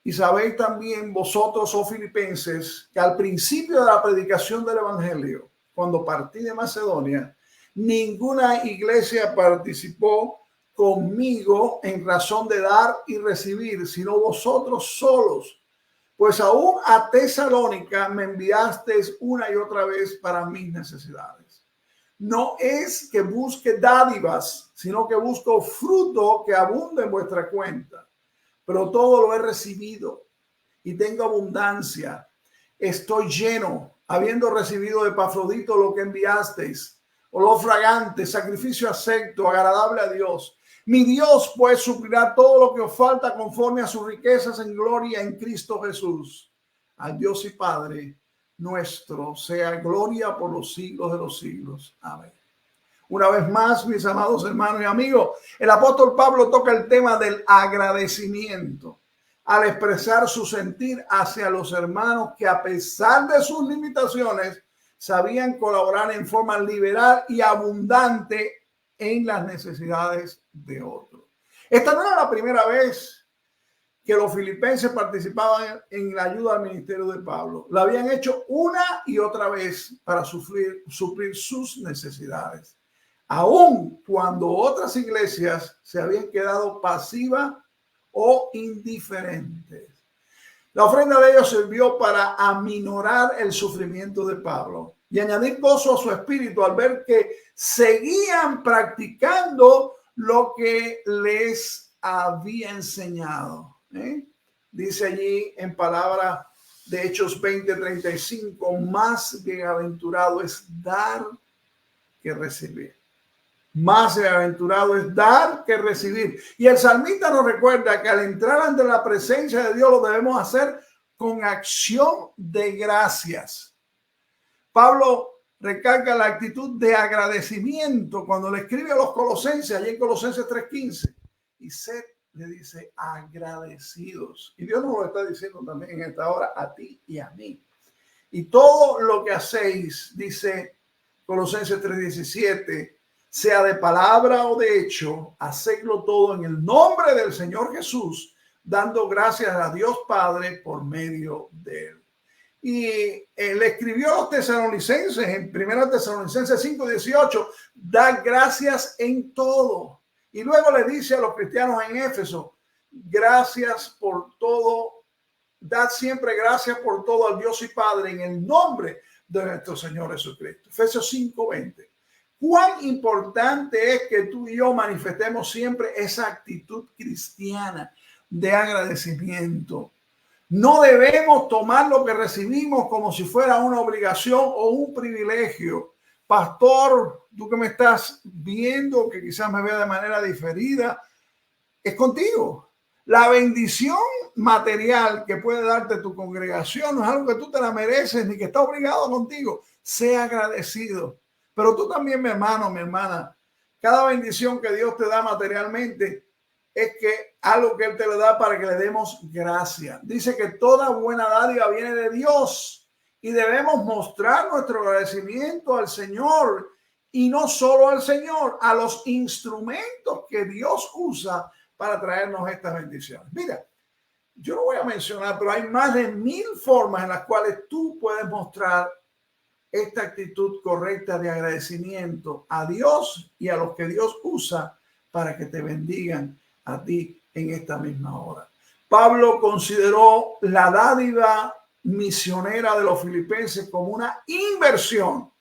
Y sabéis también vosotros, oh filipenses, que al principio de la predicación del evangelio, cuando partí de Macedonia, ninguna iglesia participó conmigo en razón de dar y recibir, sino vosotros solos. Pues aún a Tesalónica me enviasteis una y otra vez para mis necesidades. No es que busque dádivas, sino que busco fruto que abunde en vuestra cuenta. Pero todo lo he recibido y tengo abundancia. Estoy lleno, habiendo recibido de Epafrodito lo que enviasteis, olor fragante, sacrificio acepto, agradable a Dios. Mi Dios pues suplirá todo lo que os falta conforme a sus riquezas en gloria en Cristo Jesús. Al Dios y Padre nuestro sea gloria por los siglos de los siglos. Amén. Una vez más, mis amados hermanos y amigos, el apóstol Pablo toca el tema del agradecimiento al expresar su sentir hacia los hermanos que a pesar de sus limitaciones sabían colaborar en forma liberal y abundante en las necesidades de otros. Esta no era la primera vez que los filipenses participaban en la ayuda al ministerio de Pablo. Lo habían hecho una y otra vez para suplir sus necesidades, aun cuando otras iglesias se habían quedado pasivas o indiferentes. La ofrenda de ellos sirvió para aminorar el sufrimiento de Pablo y añadir gozo a su espíritu al ver que seguían practicando lo que les había enseñado. Dice allí en palabra de Hechos 20:35, más bienaventurado es dar que recibir. Más bienaventurado es dar que recibir. Y el salmista nos recuerda que al entrar ante la presencia de Dios lo debemos hacer con acción de gracias. Pablo recalca la actitud de agradecimiento cuando le escribe a los colosenses, allí en Colosenses 3:15. Y sed, le dice, agradecidos. Y Dios nos lo está diciendo también en esta hora a ti y a mí. Y todo lo que hacéis, dice Colosenses 3:17, sea de palabra o de hecho, hacedlo todo en el nombre del Señor Jesús, dando gracias a Dios Padre por medio de él. Y le escribió a los tesalonicenses en 1 Tesalonicenses 5:18, da gracias en todo. Y luego le dice a los cristianos en Éfeso, gracias por todo, dad siempre gracias por todo al Dios y Padre en el nombre de nuestro Señor Jesucristo. Efesios 5:20. Cuán importante es que tú y yo manifestemos siempre esa actitud cristiana de agradecimiento. No debemos tomar lo que recibimos como si fuera una obligación o un privilegio. Pastor, tú que me estás viendo, que quizás me vea de manera diferida, es contigo. La bendición material que puede darte tu congregación no es algo que tú te la mereces ni que está obligado contigo. Sea agradecido. Pero tú también, mi hermano, mi hermana, cada bendición que Dios te da materialmente es que algo que Él te lo da para que le demos gracias. Dice que toda buena dádiva viene de Dios y debemos mostrar nuestro agradecimiento al Señor, y no solo al Señor, a los instrumentos que Dios usa para traernos estas bendiciones. Mira, yo no voy a mencionar, pero hay más de 1000 formas en las cuales tú puedes mostrar esta actitud correcta de agradecimiento a Dios y a los que Dios usa para que te bendigan a ti en esta misma hora. Pablo consideró la dádiva misionera de los filipenses como una inversión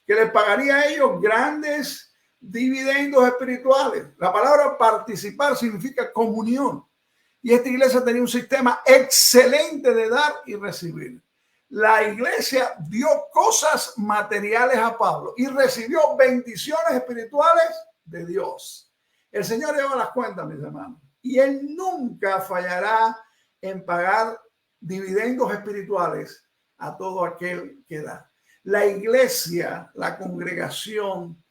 que les pagaría a ellos grandes dividendos espirituales. La palabra participar significa comunión, y esta iglesia tenía un sistema excelente de dar y recibir. La iglesia dio cosas materiales a Pablo y recibió bendiciones espirituales de Dios. El Señor lleva las cuentas, mis hermanos, y Él nunca fallará en pagar dividendos espirituales a todo aquel que da. La iglesia, la congregación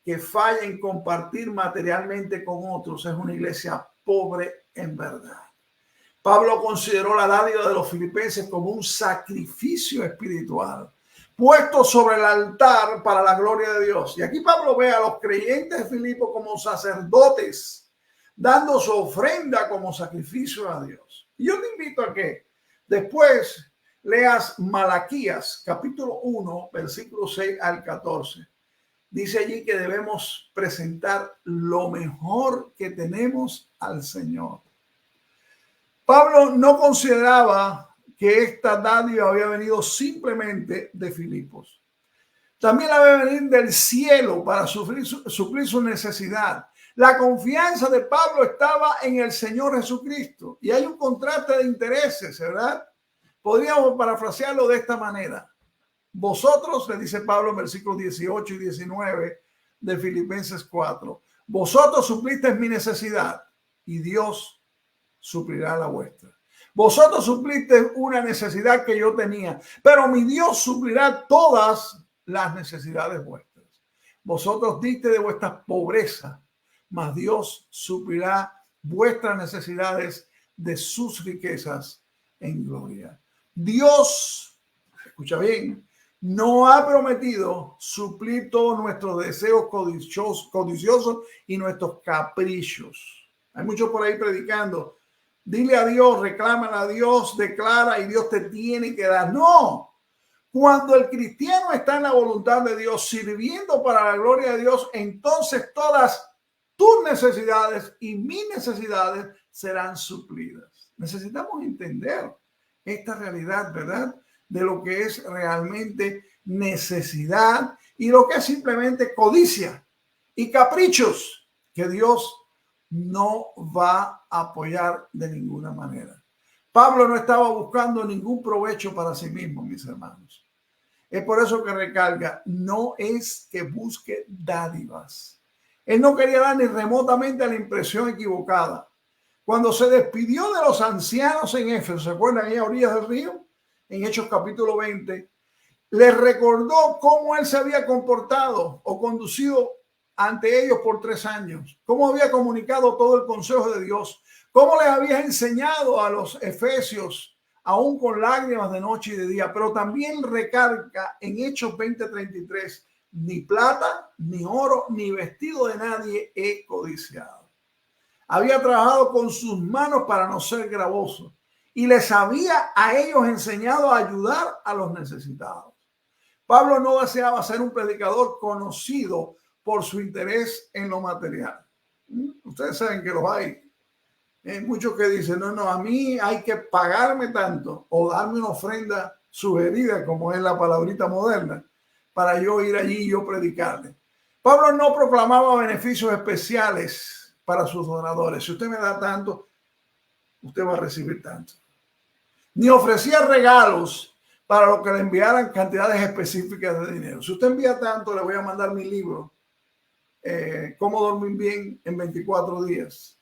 que falla en compartir materialmente con otros, es una iglesia pobre en verdad. Pablo consideró la dádiva de los filipenses como un sacrificio espiritual puesto sobre el altar para la gloria de Dios. Y aquí Pablo ve a los creyentes de Filipo como sacerdotes, dando su ofrenda como sacrificio a Dios. Y yo te invito a que después leas Malaquías, capítulo 1, versículos 6 al 14. Dice allí que debemos presentar lo mejor que tenemos al Señor. Pablo no consideraba que esta dádiva había venido simplemente de Filipos. También había venido del cielo para suplir su necesidad. La confianza de Pablo estaba en el Señor Jesucristo. Y hay un contraste de intereses, ¿verdad? Podríamos parafrasearlo de esta manera. Vosotros, le dice Pablo en versículos 18 y 19 de Filipenses 4, vosotros suplisteis mi necesidad y Dios suplirá la vuestra. Vosotros suplisteis una necesidad que yo tenía, pero mi Dios suplirá todas las necesidades vuestras. Vosotros diste de vuestra pobreza, mas Dios suplirá vuestras necesidades de sus riquezas en gloria. Dios, escucha bien, no ha prometido suplir todos nuestros deseos codiciosos y nuestros caprichos. Hay muchos por ahí predicando. Dile a Dios, reclámale a Dios, declara y Dios te tiene que dar. No. Cuando el cristiano está en la voluntad de Dios, sirviendo para la gloria de Dios, entonces todas tus necesidades y mis necesidades serán suplidas. Necesitamos entender esta realidad, ¿verdad? De lo que es realmente necesidad y lo que es simplemente codicia y caprichos que Dios no va a apoyar de ninguna manera. Pablo no estaba buscando ningún provecho para sí mismo, mis hermanos. Es por eso que recalca, no es que busque dádivas. Él no quería dar ni remotamente la impresión equivocada. Cuando se despidió de los ancianos en Éfeso, ¿se acuerdan? Ahí a orillas del río, en Hechos capítulo 20, les recordó cómo él se había comportado o conducido ante ellos por 3 años, cómo había comunicado todo el consejo de Dios, cómo les había enseñado a los efesios, aún con lágrimas de noche y de día, pero también recarga en Hechos 20:33, ni plata, ni oro, ni vestido de nadie he codiciado. Había trabajado con sus manos para no ser gravoso y les había a ellos enseñado a ayudar a los necesitados. Pablo no deseaba ser un predicador conocido por su interés en lo material. Ustedes saben que los hay. Hay muchos que dicen, no, a mí hay que pagarme tanto o darme una ofrenda sugerida, como es la palabrita moderna, para yo ir allí y yo predicarle. Pablo no proclamaba beneficios especiales para sus donadores. Si usted me da tanto, usted va a recibir tanto. ni ofrecía regalos para lo que le enviaran cantidades específicas de dinero. Si usted envía tanto, le voy a mandar mi libro, Cómo dormir bien en 24 días.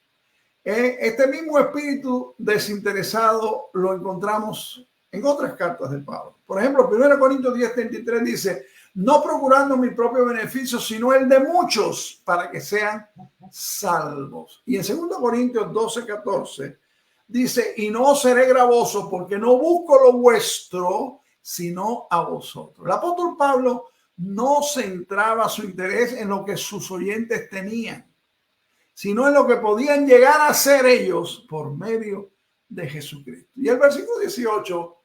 Este mismo espíritu desinteresado lo encontramos en otras cartas de Pablo. Por ejemplo, 1 Corintios 10:33 dice, no procurando mi propio beneficio, sino el de muchos, para que sean salvos. Y en 2 Corintios 12:14 dice, y no seré gravoso porque no busco lo vuestro, sino a vosotros. El apóstol Pablo no centraba su interés en lo que sus oyentes tenían, sino en lo que podían llegar a ser ellos por medio de Jesucristo. Y el versículo 18,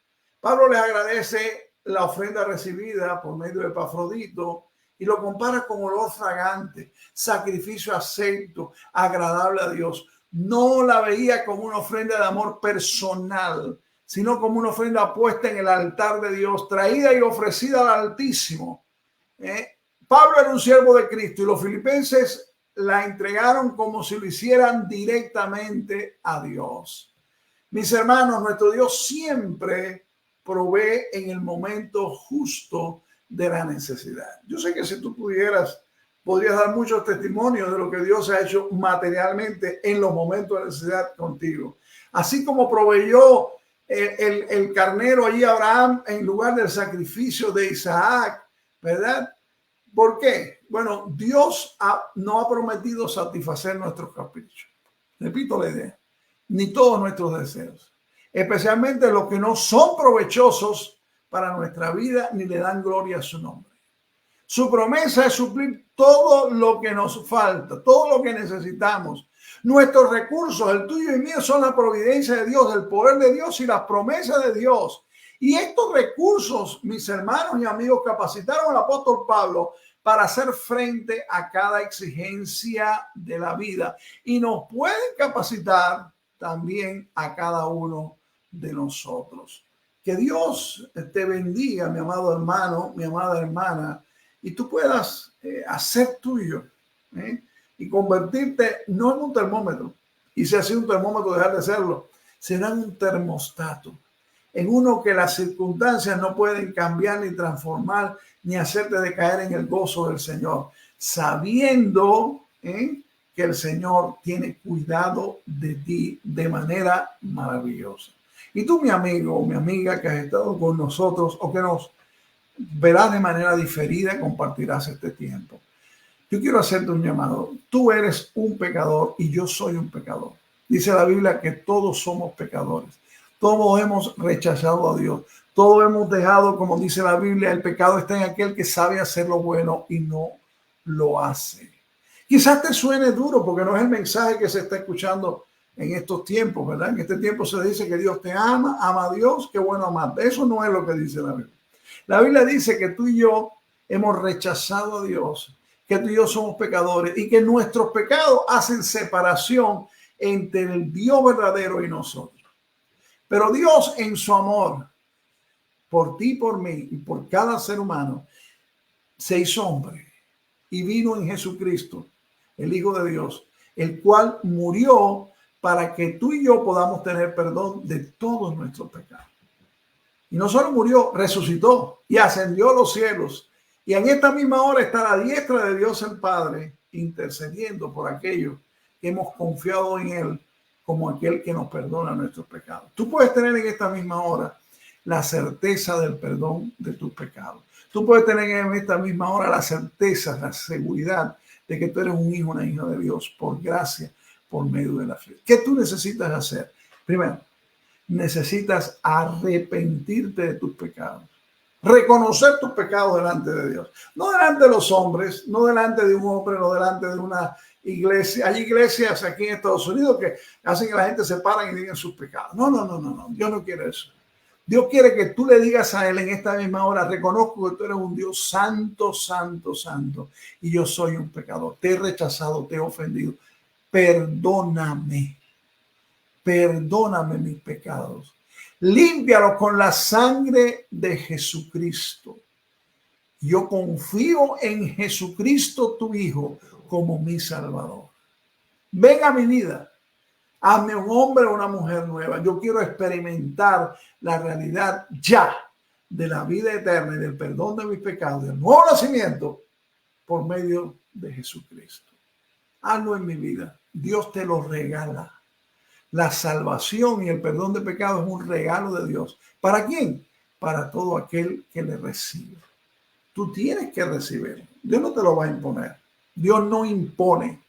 Pablo les agradece la ofrenda recibida por medio de Epafrodito y lo compara con olor fragante, sacrificio acepto, agradable a Dios. No la veía como una ofrenda de amor personal, sino como una ofrenda puesta en el altar de Dios, traída y ofrecida al Altísimo. Pablo era un siervo de Cristo y los filipenses la entregaron como si lo hicieran directamente a Dios. Mis hermanos, nuestro Dios siempre provee en el momento justo de la necesidad. Yo sé que si tú podrías dar muchos testimonios de lo que Dios ha hecho materialmente en los momentos de necesidad contigo. Así como proveyó el carnero allí a Abraham en lugar del sacrificio de Isaac, ¿verdad? ¿Por qué? Bueno, Dios no ha prometido satisfacer nuestros caprichos. Repito la idea. Ni todos nuestros deseos. Especialmente los que no son provechosos para nuestra vida ni le dan gloria a su nombre. Su promesa es suplir todo lo que nos falta, todo lo que necesitamos. Nuestros recursos, el tuyo y mío, son la providencia de Dios, el poder de Dios y las promesas de Dios. Y estos recursos, mis hermanos y amigos, capacitaron al apóstol Pablo para hacer frente a cada exigencia de la vida. Y nos pueden capacitar también a cada uno de nosotros. Que Dios te bendiga, mi amado hermano, mi amada hermana, y tú puedas hacer tuyo y convertirte no en un termómetro, y si así un termómetro dejar de serlo, será un termostato, en uno que las circunstancias no pueden cambiar ni transformar ni hacerte decaer en el gozo del Señor, sabiendo que el Señor tiene cuidado de ti de manera maravillosa. Y tú, mi amigo o mi amiga que has estado con nosotros o que nos verás de manera diferida, compartirás este tiempo. Yo quiero hacerte un llamado. Tú eres un pecador y yo soy un pecador. Dice la Biblia que todos somos pecadores. Todos hemos rechazado a Dios. Todos hemos dejado, como dice la Biblia, el pecado está en aquel que sabe hacer lo bueno y no lo hace. Quizás te suene duro porque no es el mensaje que se está escuchando en estos tiempos, ¿verdad? En este tiempo se dice que Dios te ama, ama a Dios, qué bueno amar. Eso no es lo que dice la Biblia. La Biblia dice que tú y yo hemos rechazado a Dios, que tú y yo somos pecadores y que nuestros pecados hacen separación entre el Dios verdadero y nosotros. Pero Dios en su amor por ti, por mí y por cada ser humano se hizo hombre y vino en Jesucristo, el Hijo de Dios, el cual murió para que tú y yo podamos tener perdón de todos nuestros pecados. Y no solo murió, resucitó y ascendió a los cielos. Y en esta misma hora está a la diestra de Dios el Padre, intercediendo por aquellos que hemos confiado en Él como aquel que nos perdona nuestros pecados. Tú puedes tener en esta misma hora la certeza del perdón de tus pecados. Tú puedes tener en esta misma hora la certeza, la seguridad de que tú eres un hijo, una hija de Dios por gracia, por medio de la fe. ¿Qué tú necesitas hacer? Primero, necesitas arrepentirte de tus pecados. Reconocer tus pecados delante de Dios. No delante de los hombres, no delante de un hombre, no delante de una iglesia. Hay iglesias aquí en Estados Unidos que hacen que la gente se paren y digan sus pecados. No. Dios no quiere eso. Dios quiere que tú le digas a Él en esta misma hora, reconozco que tú eres un Dios santo, santo, santo, y yo soy un pecador. Te he rechazado, te he ofendido. Perdóname mis pecados. Límpialos con la sangre de Jesucristo. Yo confío en Jesucristo, tu Hijo, como mi Salvador. Ven a mi vida. Hazme un hombre o una mujer nueva. Yo quiero experimentar la realidad ya de la vida eterna y del perdón de mis pecados, del nuevo nacimiento por medio de Jesucristo. Hazlo en mi vida. Dios te lo regala. La salvación y el perdón de pecados es un regalo de Dios. ¿Para quién? Para todo aquel que le recibe. Tú tienes que recibirlo. Dios no te lo va a imponer. Dios no impone.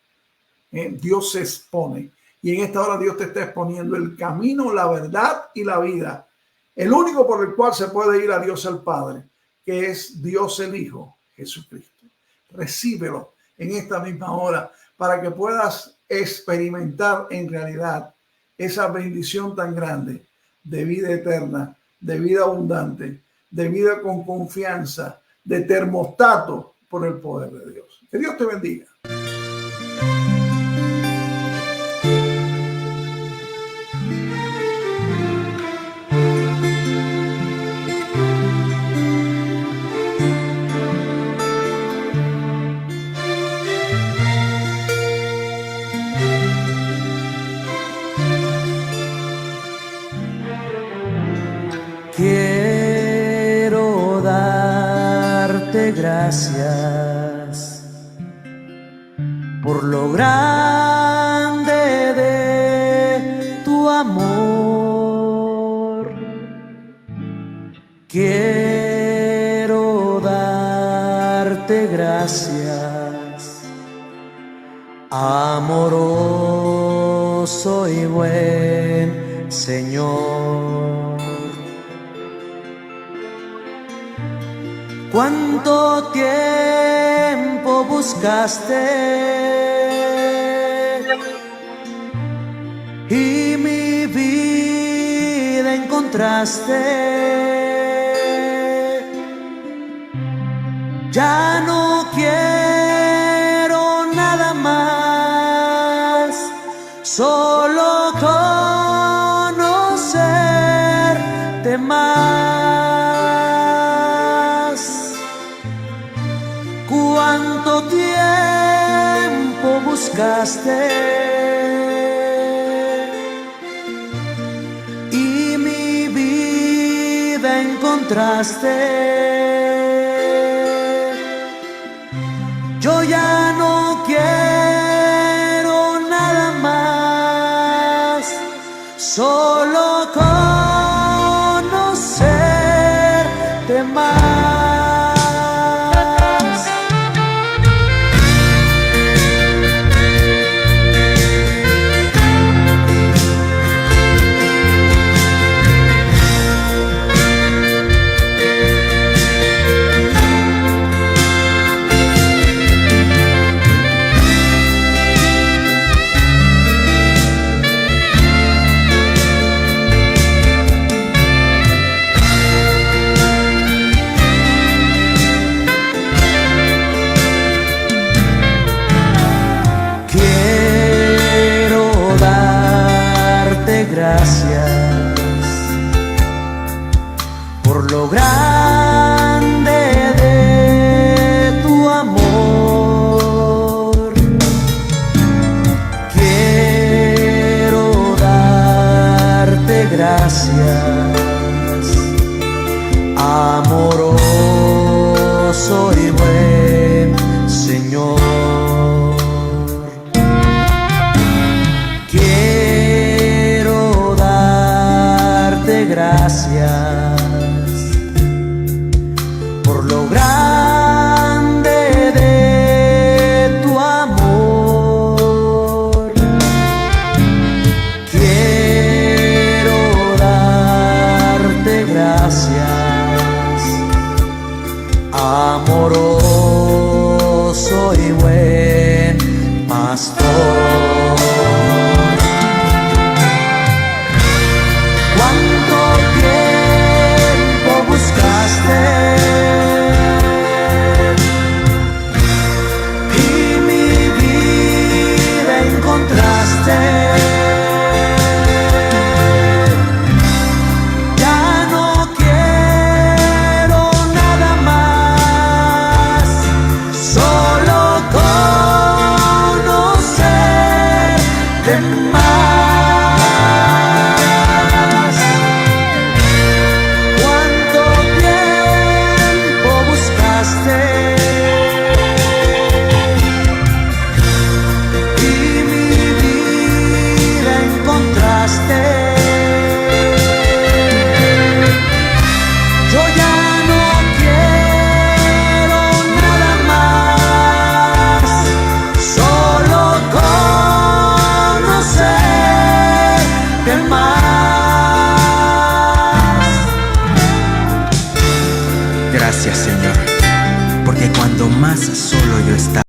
Dios se expone. Y en esta hora Dios te está exponiendo el camino, la verdad y la vida. El único por el cual se puede ir a Dios el Padre, que es Dios el Hijo, Jesucristo. Recíbelo en esta misma hora para que puedas experimentar en realidad esa bendición tan grande de vida eterna, de vida abundante, de vida con confianza, de termostato por el poder de Dios. Que Dios te bendiga. Quiero darte gracias por lo grande de tu amor. Quiero darte gracias, amoroso y buen Señor. ¿Cuánto tiempo buscaste y mi vida encontraste? Ya no quiero nada más, solo conocerte más. ¿Cuánto tiempo buscaste y mi vida encontraste? Yo ya no quiero nada más, solo conocerte más. Gracias por lo grande de tu amor. Quiero darte gracias, amoroso y buen Señor. Gracias por lo grande de tu amor. Quiero darte gracias, amoroso y buen pastor. Y mi vida encontraste. Ya no quiero nada más, Gracias, Señor, porque cuando más solo yo estaba,